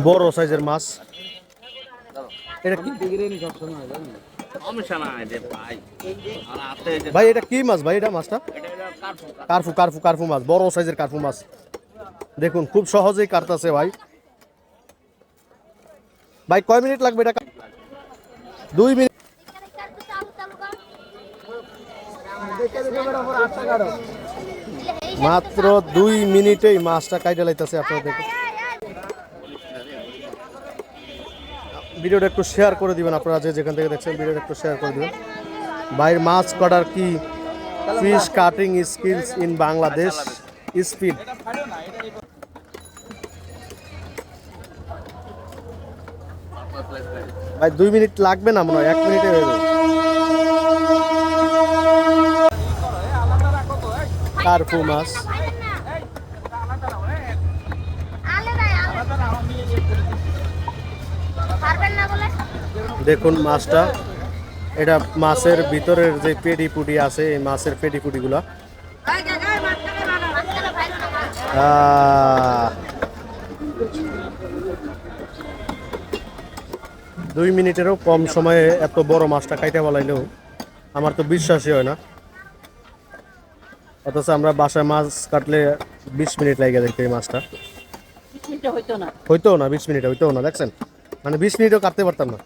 বড় সাইজের মাছ। এটা কি ভাই? এটা কি মাছ ভাই? এটা মাছটা কার্ফু, কার্ফু, কার্ফু মাছ, বড় সাইজের কার্ফু মাছ। দেখুন খুব সহজেই কাটতেছে ভাই। ভাই কয় মিনিট লাগবে এটা? 2 মিনিট। মাত্র 2 মিনিটেই মাছটা কাইটা লাইতেছে। আপনারা দেখুন, ভিডিওটা একটু শেয়ার করে দিবেন। আপনারা যে যেখান থেকে দেখছেন ভিডিওটা একটু শেয়ার করে দিবেন। ভাইয়ের মাছ কাটার কি fish cutting skills in Bangladesh speed. ভাই 2 মিনিট লাগবে না মনে হয়, 1 মিনিটে হয়ে যাবে। কার্পু মাছ দেখুন মাছটা। এটা মাছের ভিতরের যে পেডি পুডি আছে, এই মাছের পেডি পুডি গুলা 2 মিনিটেরও কম সময়ে এত বড় মাছটা কাইটা বলাইলেও আমার তো বিশ্বাসই হয় না। অথচ আমরা বাসায় মাছ কাটলে 20 মিনিট লাগে দেখতে এই মাছটা। হইতো না 20 মিনিট হইতো না, দেখছেন? মানে 20 মিনিটও কাটতে পারতাম না।